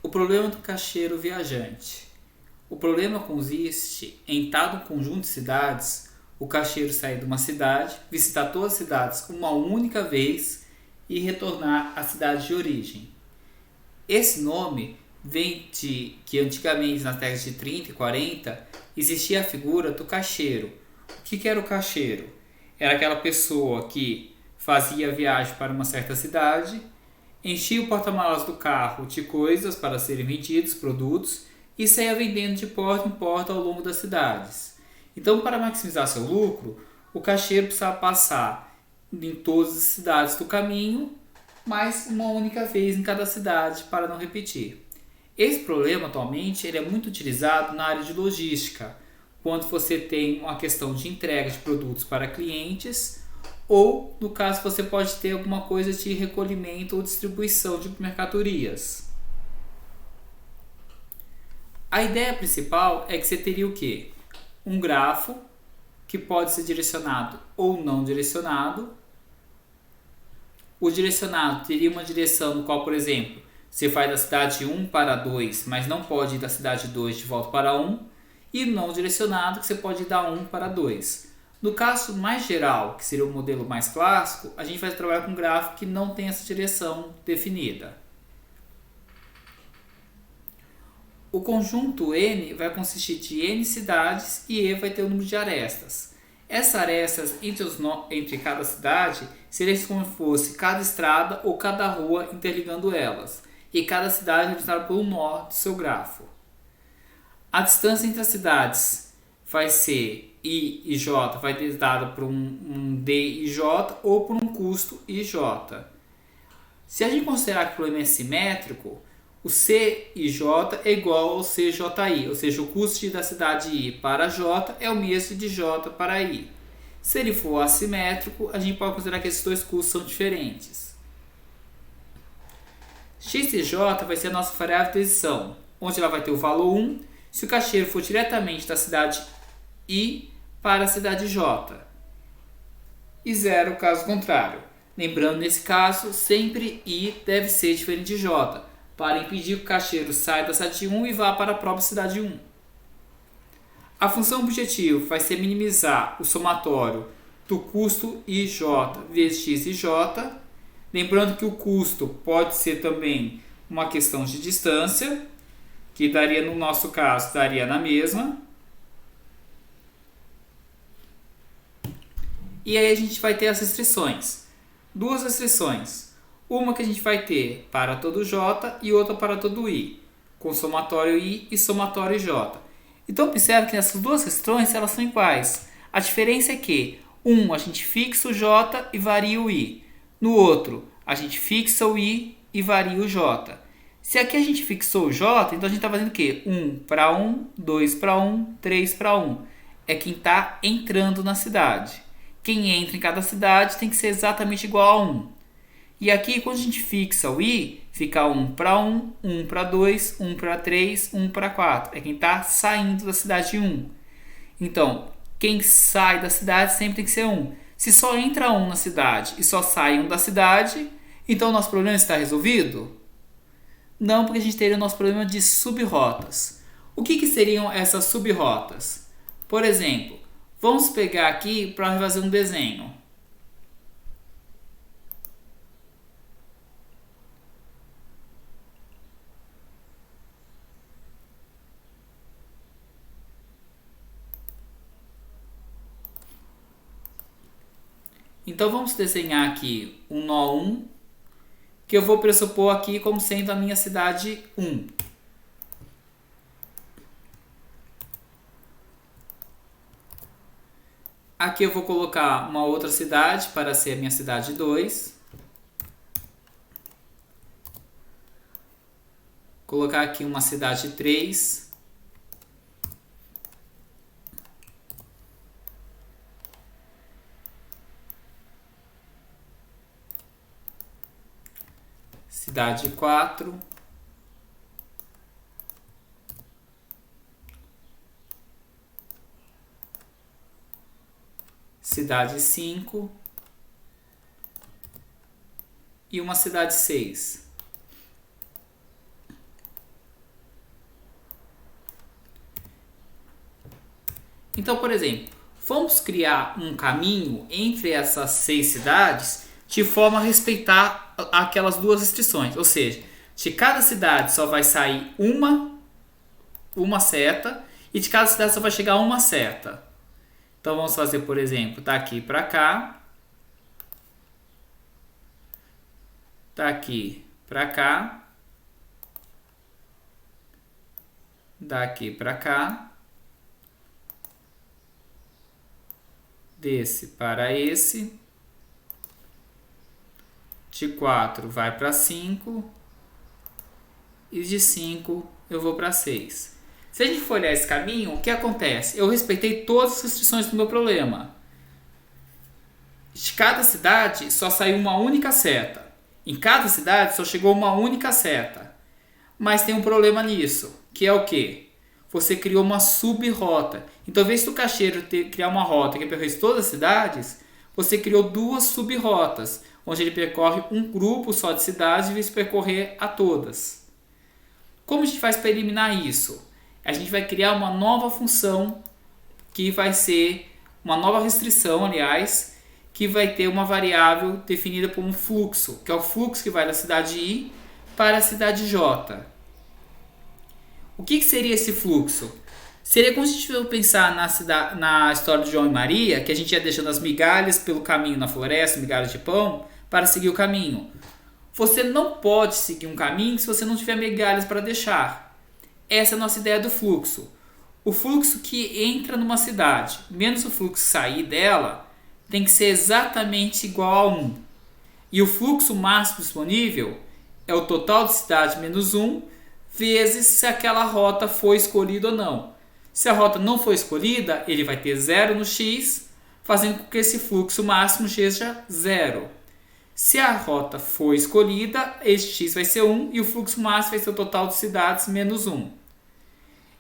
O problema do caixeiro viajante. O problema consiste em tal conjunto de cidades, o caixeiro sair de uma cidade, visitar todas as cidades uma única vez e retornar à cidade de origem. Esse nome vem de que antigamente, nas décadas de 30 e 40, existia a figura do caixeiro. O que era o caixeiro? Era aquela pessoa que fazia a viagem para uma certa cidade, enchia o porta-malas do carro de coisas para serem vendidos, produtos, e saía vendendo de porta em porta ao longo das cidades. Então, para maximizar seu lucro, o caixeiro precisava passar em todas as cidades do caminho, mas uma única vez em cada cidade para não repetir. Esse problema atualmente ele é muito utilizado na área de logística, quando você tem uma questão de entrega de produtos para clientes ou, no caso, você pode ter alguma coisa de recolhimento ou distribuição de mercadorias. A ideia principal é que você teria o quê? Um grafo que pode ser direcionado ou não direcionado. O direcionado teria uma direção no qual, por exemplo, você vai da cidade 1 para 2, mas não pode ir da cidade 2 de volta para 1. E não direcionado, que você pode ir da 1 para 2. No caso mais geral, que seria o modelo mais clássico, a gente vai trabalhar com um gráfico que não tem essa direção definida. O conjunto N vai consistir de N cidades e E vai ter o número de arestas. Essas arestas entre cada cidade seria como se fosse cada estrada ou cada rua interligando elas. E cada cidade é representada por um nó do seu grafo. A distância entre as cidades vai ser I e J, vai ser dada por um D e J ou por um custo IJ. Se a gente considerar que o problema é simétrico, o C e J é igual ao CJI, ou seja, o custo da cidade I para J é o mesmo de J para I. Se ele for assimétrico, a gente pode considerar que esses dois custos são diferentes. X e J vai ser a nossa variável de decisão, onde ela vai ter o valor 1 se o caixeiro for diretamente da cidade I para a cidade J. E 0 caso contrário. Lembrando, nesse caso, sempre I deve ser diferente de J, para impedir que o caixeiro saia da cidade 1 e vá para a própria cidade 1. A função objetivo vai ser minimizar o somatório do custo IJ vezes X e J. Lembrando que o custo pode ser também uma questão de distância, que daria, no nosso caso, daria na mesma. E aí a gente vai ter as restrições. Duas restrições. Uma que a gente vai ter para todo J e outra para todo I, com somatório I e somatório J. Então observe que essas duas restrições elas são iguais. A diferença é que a gente fixa o J e varia o I. No outro, a gente fixa o I e varia o J. Se aqui a gente fixou o J, então a gente está fazendo o quê? 1 para 1, 2 para 1, 3 para 1. É quem está entrando na cidade. Quem entra em cada cidade tem que ser exatamente igual a 1. E aqui, quando a gente fixa o I, fica 1 para 1, 1 para 2, 1 para 3, 1 para 4. É quem está saindo da cidade 1. Então, quem sai da cidade sempre tem que ser 1. Se só entra 1 na cidade e só sai 1 da cidade, então o nosso problema está resolvido? Não, porque a gente teria o nosso problema de subrrotas. O que seriam essas subrrotas? Por exemplo, vamos pegar aqui para fazer um desenho. Então vamos desenhar aqui um nó 1, que eu vou pressupor aqui como sendo a minha cidade 1. Aqui eu vou colocar uma outra cidade para ser a minha cidade 2. Colocar aqui uma cidade 3. Cidade 4. Cidade 5. E uma cidade 6. Então, por exemplo, vamos criar um caminho entre essas 6 cidades de forma a respeitar aquelas duas restrições. Ou seja, de cada cidade só vai sair uma seta e de cada cidade só vai chegar uma seta. Então vamos fazer, por exemplo, daqui para cá, daqui para cá, daqui para cá, desse para esse, de 4 vai para 5 e de 5 eu vou para 6. Se a gente for olhar esse caminho, o que acontece? Eu respeitei todas as restrições do meu problema. De cada cidade só saiu uma única seta. Em cada cidade só chegou uma única seta. Mas tem um problema nisso, que é o quê? Você criou uma sub-rota. Então, ao invés do caixeiro criar uma rota que percorre todas as cidades, você criou 2 sub-rotas, onde ele percorre um grupo só de cidades e vai percorrer a todas. Como a gente faz para eliminar isso? A gente vai criar uma nova função, que vai ser uma nova restrição, aliás, que vai ter uma variável definida por um fluxo, que é o fluxo que vai da cidade I para a cidade J. O que seria esse fluxo? Seria como se a gente for pensar na história de João e Maria, que a gente ia deixando as migalhas pelo caminho na floresta, migalhas de pão, para seguir o caminho. Você não pode seguir um caminho se você não tiver migalhas para deixar. Essa é a nossa ideia do fluxo. O fluxo que entra numa cidade, menos o fluxo que sair dela, tem que ser exatamente igual a 1. E o fluxo máximo disponível é o total de cidade menos 1, vezes se aquela rota foi escolhida ou não. Se a rota não foi escolhida, ele vai ter 0 no x, fazendo com que esse fluxo máximo seja 0. Se a rota foi escolhida, esse x vai ser 1 e o fluxo máximo vai ser o total de cidades menos 1.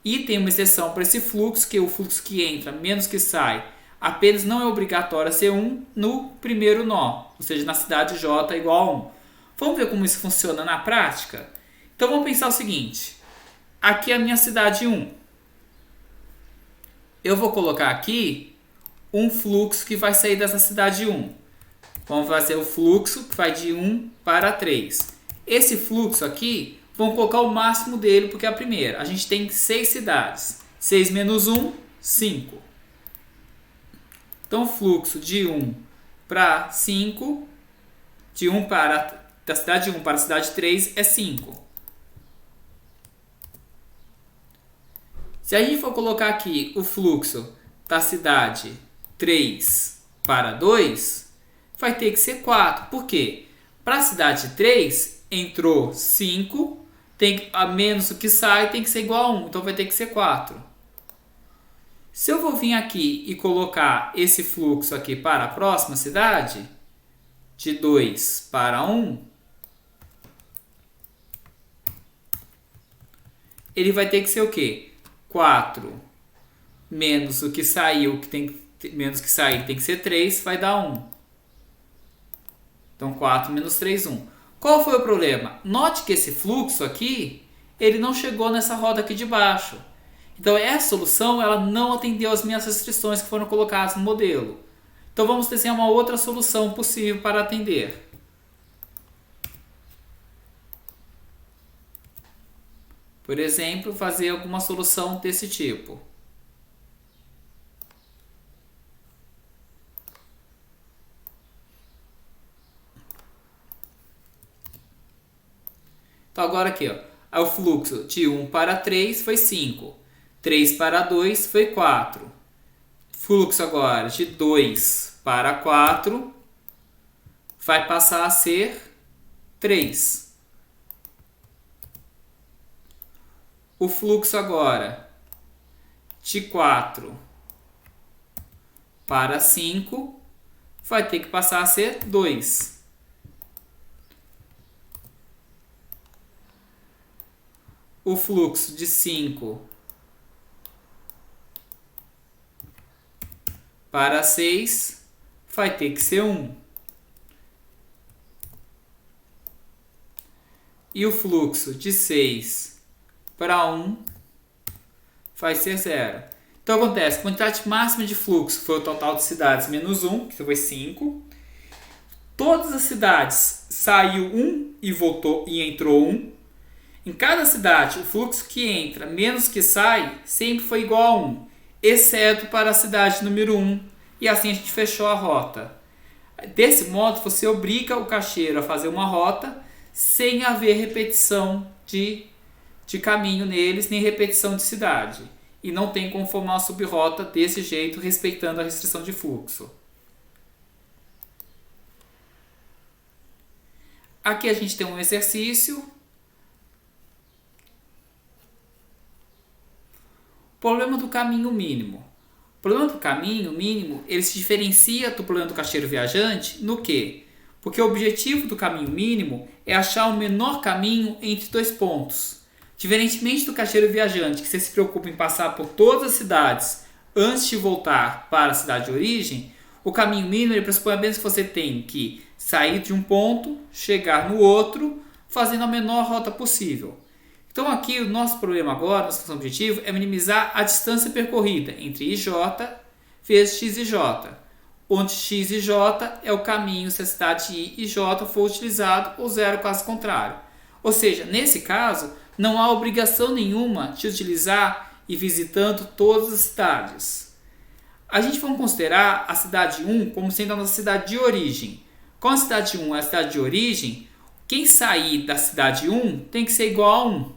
E tem uma exceção para esse fluxo, que é o fluxo que entra menos que sai, apenas não é obrigatório ser 1 no primeiro nó, ou seja, na cidade J igual a 1. Vamos ver como isso funciona na prática? Então vamos pensar o seguinte, aqui é a minha cidade 1. Eu vou colocar aqui um fluxo que vai sair dessa cidade 1. Vamos fazer o fluxo que vai de 1 para 3. Esse fluxo aqui, vamos colocar o máximo dele porque é a primeira. A gente tem 6 cidades. 6 menos 1, 5. Então o fluxo de 1 para 5, da cidade 1 para a cidade 3 é 5. Se a gente for colocar aqui o fluxo da cidade 3 para 2, vai ter que ser 4. Por quê? Para a cidade 3, entrou 5, a menos o que sai tem que ser igual a 1, então vai ter que ser 4. Se eu vou vir aqui e colocar esse fluxo aqui para a próxima cidade, de 2 para 1, ele vai ter que ser o quê? 4 menos o que saiu, menos que sair tem que ser 3, vai dar 1. Então 4 menos 3, 1. Qual foi o problema? Note que esse fluxo aqui, ele não chegou nessa roda aqui de baixo. Então essa solução ela não atendeu às minhas restrições que foram colocadas no modelo. Então vamos desenhar uma outra solução possível para atender. Por exemplo, fazer alguma solução desse tipo. Então agora aqui, ó, o fluxo de 1 para 3 foi 5. 3 para 2 foi 4. Fluxo agora de 2 para 4 vai passar a ser 3. O fluxo agora de 4 para 5 vai ter que passar a ser 2. O fluxo de 5 para 6 vai ter que ser 1. E o fluxo de 6 para 1 vai ser 0. Então acontece, a quantidade máxima de fluxo foi o total de cidades menos 1, que foi 5. Todas as cidades saiu 1 e voltou e entrou 1. Em cada cidade, o fluxo que entra menos que sai sempre foi igual a 1, exceto para a cidade número 1, e assim a gente fechou a rota. Desse modo, você obriga o caixeiro a fazer uma rota sem haver repetição de caminho neles, nem repetição de cidade. E não tem como formar uma subrota desse jeito, respeitando a restrição de fluxo. Aqui a gente tem um exercício. Problema do caminho mínimo. O problema do caminho mínimo, ele se diferencia do problema do caixeiro viajante no quê? Porque o objetivo do caminho mínimo é achar o menor caminho entre dois pontos. Diferentemente do caixeiro viajante, que você se preocupa em passar por todas as cidades antes de voltar para a cidade de origem, o caminho mínimo ele pressupõe apenas que você tem que sair de um ponto, chegar no outro, fazendo a menor rota possível. Então aqui o nosso problema agora, nossa função objetiva, é minimizar a distância percorrida entre IJ vezes x e j, onde x e j é o caminho se a cidade I e j for utilizado ou zero caso contrário. Ou seja, nesse caso, não há obrigação nenhuma de utilizar e visitando todas as cidades. A gente vai considerar a cidade 1 como sendo a nossa cidade de origem. Como a cidade 1 é a cidade de origem, quem sair da cidade 1 tem que ser igual a 1.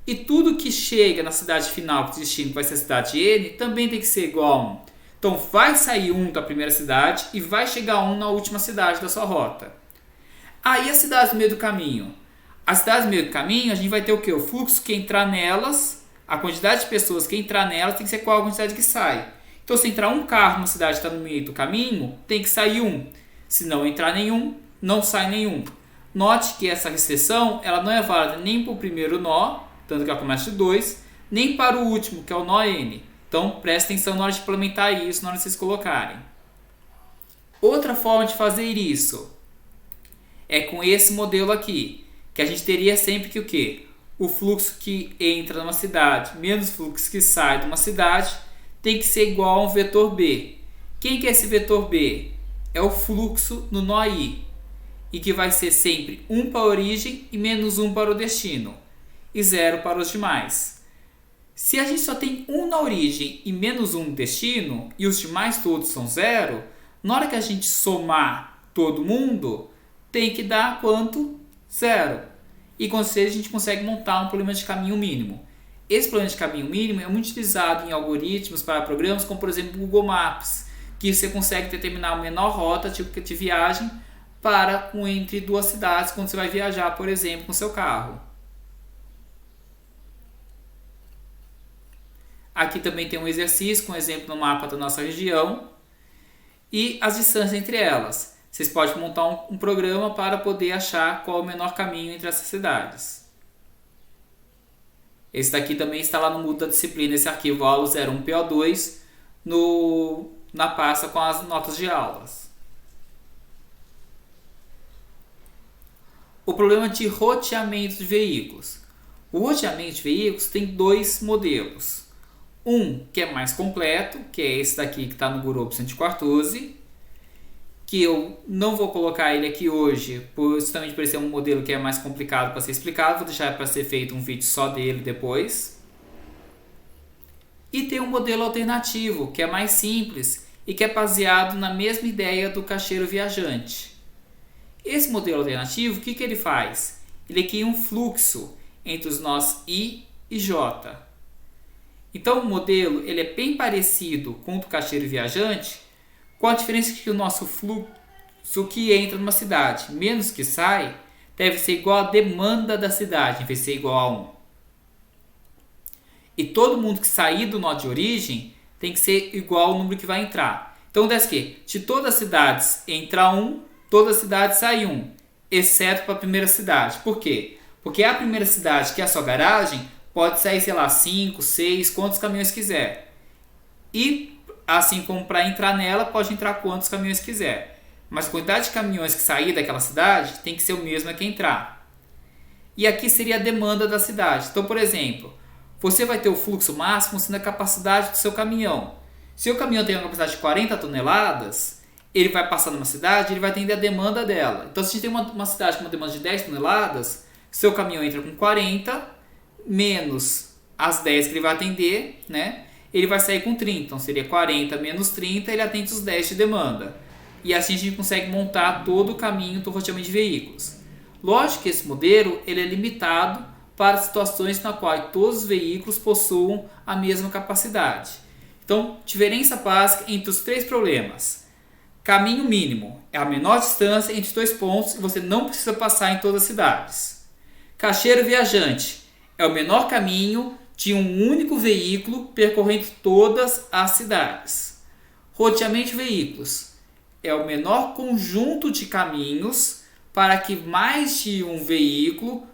E tudo que chega na cidade final, que destino vai ser a cidade N, também tem que ser igual a 1. Então vai sair 1 da primeira cidade e vai chegar 1 na última cidade da sua rota. Aí as cidades no meio do caminho. As cidades no meio do caminho, a gente vai ter o quê? O fluxo que entrar nelas, a quantidade de pessoas que entrar nelas tem que ser igual à quantidade que sai. Então se entrar um carro numa cidade que está no meio do caminho, tem que sair 1. Se não entrar nenhum, não sai nenhum. Note que essa restrição ela não é válida nem para o primeiro nó, tanto que ela começa de 2, nem para o último, que é o nó N. Então preste atenção na hora de implementar isso, na hora de vocês colocarem. Outra forma de fazer isso é com esse modelo aqui, que a gente teria sempre que o quê? O fluxo que entra numa cidade menos o fluxo que sai de uma cidade tem que ser igual a um vetor B. Quem que é esse vetor B? É o fluxo no nó I, e que vai ser sempre 1 para a origem e menos 1 para o destino, e 0 para os demais. Se a gente só tem 1 na origem e menos 1 no destino, e os demais todos são 0, na hora que a gente somar todo mundo, tem que dar quanto? 0. E com isso a gente consegue montar um problema de caminho mínimo. Esse problema de caminho mínimo é muito utilizado em algoritmos para programas como, por exemplo, o Google Maps, que você consegue determinar a menor rota de viagem para entre duas cidades quando você vai viajar, por exemplo, com seu carro. Aqui também tem um exercício com exemplo no mapa da nossa região e as distâncias entre elas. Vocês podem montar um programa para poder achar qual é o menor caminho entre essas cidades. Esse daqui também está lá no Moodle da disciplina, esse arquivo aula 01PO2 na pasta com as notas de aulas. O problema de roteamento de veículos. O roteamento de veículos tem dois modelos. Um que é mais completo, que é esse daqui que está no Guropo 114, que eu não vou colocar ele aqui hoje, justamente por ele ser um modelo que é mais complicado para ser explicado, vou deixar para ser feito um vídeo só dele depois. E tem um modelo alternativo, que é mais simples e que é baseado na mesma ideia do caixeiro viajante. Esse modelo alternativo, o que ele faz? Ele cria um fluxo entre os nós I e J. Então o modelo ele é bem parecido com o do caixeiro viajante, com a diferença que o nosso fluxo que entra numa cidade menos que sai deve ser igual à demanda da cidade, em vez de ser igual a 1. E todo mundo que sair do nó de origem tem que ser igual ao número que vai entrar. Então acontece que de todas as cidades entra 1, todas as cidades sai 1, exceto para a primeira cidade. Por quê? Porque a primeira cidade, que é a sua garagem, pode sair, 5, 6, quantos caminhões quiser. E assim como para entrar nela, pode entrar quantos caminhões quiser. Mas a quantidade de caminhões que sair daquela cidade tem que ser o mesmo que entrar. E aqui seria a demanda da cidade. Então, por exemplo, você vai ter o fluxo máximo sendo a capacidade do seu caminhão. Se o caminhão tem uma capacidade de 40 toneladas, ele vai passar numa cidade, ele vai atender a demanda dela. Então, se a gente tem uma cidade com uma demanda de 10 toneladas, seu caminhão entra com 40, menos as 10 que ele vai atender, né? Ele vai sair com 30. Então, seria 40 menos 30, ele atende os 10 de demanda. E assim a gente consegue montar todo o caminho do roteamento de veículos. Lógico que esse modelo ele é limitado para situações na qual todos os veículos possuam a mesma capacidade. Então, diferença básica entre os três problemas. Caminho mínimo é a menor distância entre dois pontos e você não precisa passar em todas as cidades. Caixeiro viajante é o menor caminho de um único veículo percorrendo todas as cidades. Roteamento de veículos é o menor conjunto de caminhos para que mais de um veículo,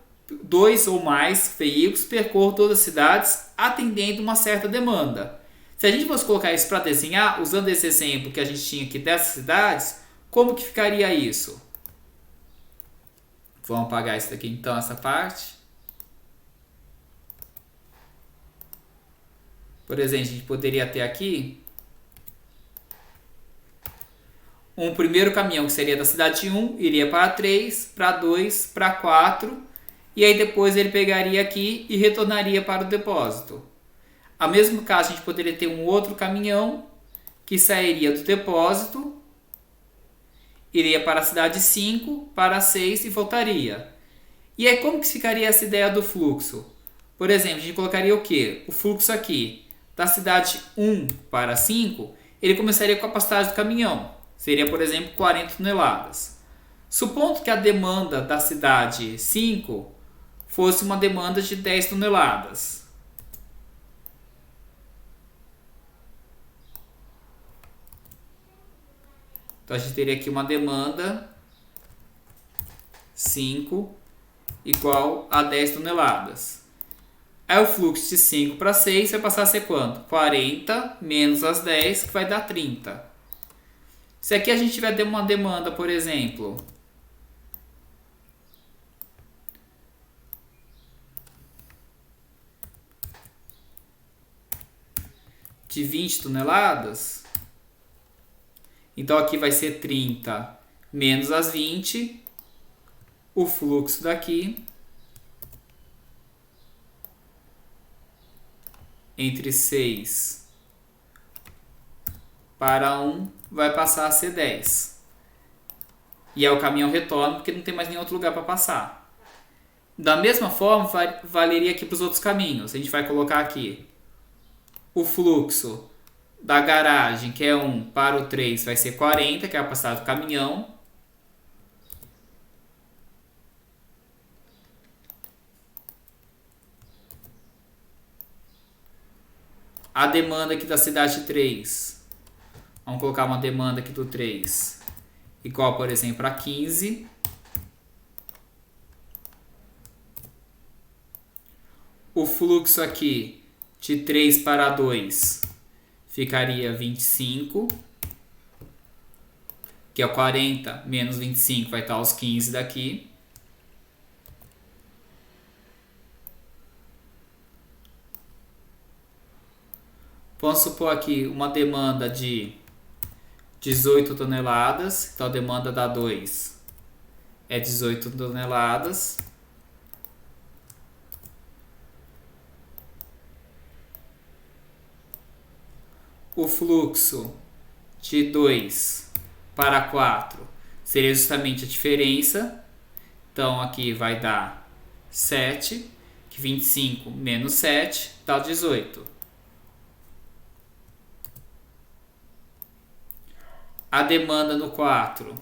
2 ou mais veículos, percorram todas as cidades atendendo uma certa demanda. Se a gente fosse colocar isso para desenhar, usando esse exemplo que a gente tinha aqui dessas cidades, como que ficaria isso? Vamos apagar isso daqui então, essa parte. Por exemplo, a gente poderia ter aqui um primeiro caminhão que seria da cidade 1, iria para 3, para 2, para 4, e aí depois ele pegaria aqui e retornaria para o depósito. Ao mesmo caso, a gente poderia ter um outro caminhão que sairia do depósito, iria para a cidade 5, para a 6 e voltaria. E aí como que ficaria essa ideia do fluxo? Por exemplo, a gente colocaria o quê? O fluxo aqui, da cidade 1 para 5, ele começaria com a capacidade do caminhão. Seria, por exemplo, 40 toneladas. Supondo que a demanda da cidade 5 fosse uma demanda de 10 toneladas. Então a gente teria aqui uma demanda 5 igual a 10 toneladas. Aí o fluxo de 5 para 6 vai passar a ser quanto? 40 menos as 10, que vai dar 30. Se aqui a gente tiver uma demanda, por exemplo, de 20 toneladas, então aqui vai ser 30 menos as 20, o fluxo daqui entre 6 para 1 vai passar a ser 10. E aí o caminhão retorna porque não tem mais nenhum outro lugar para passar. Da mesma forma, valeria aqui para os outros caminhos. A gente vai colocar aqui o fluxo da garagem, que é 1, para o 3, vai ser 40, que é a capacidade do caminhão. A demanda aqui da cidade 3, vamos colocar uma demanda aqui do 3, igual, por exemplo, a 15. O fluxo aqui de 3 para 2 ficaria 25, que é 40 menos 25, vai estar os 15 daqui. Vamos supor aqui uma demanda de 18 toneladas, então a demanda da 2 é 18 toneladas. O fluxo de 2 para 4 seria justamente a diferença. Então aqui vai dar 7, que 25 menos 7 dá 18. A demanda no 4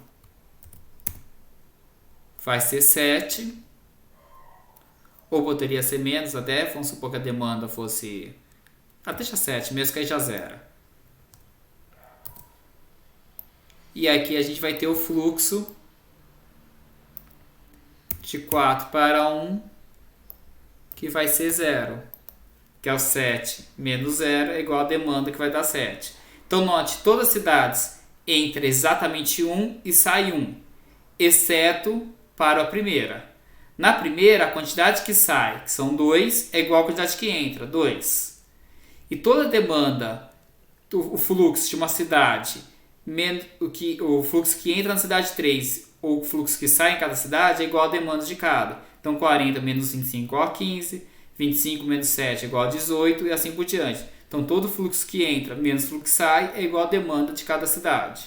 vai ser 7, ou poderia ser menos até, vamos supor que a demanda fosse... deixa 7, mesmo que aí já zera. E aqui a gente vai ter o fluxo de 4 para 1, que vai ser 0, que é o 7 menos 0 é igual a demanda, que vai dar 7. Então note, todas as cidades entra exatamente 1 e sai 1, exceto para a primeira. Na primeira, a quantidade que sai, que são 2, é igual à quantidade que entra, 2. E toda demanda, o fluxo de uma cidade, o fluxo que entra na cidade 3 ou o fluxo que sai em cada cidade é igual a demanda de cada. Então 40 menos 25 igual a 15, 25 menos 7 é igual a 18 e assim por diante. Então todo fluxo que entra menos fluxo que sai é igual a demanda de cada cidade.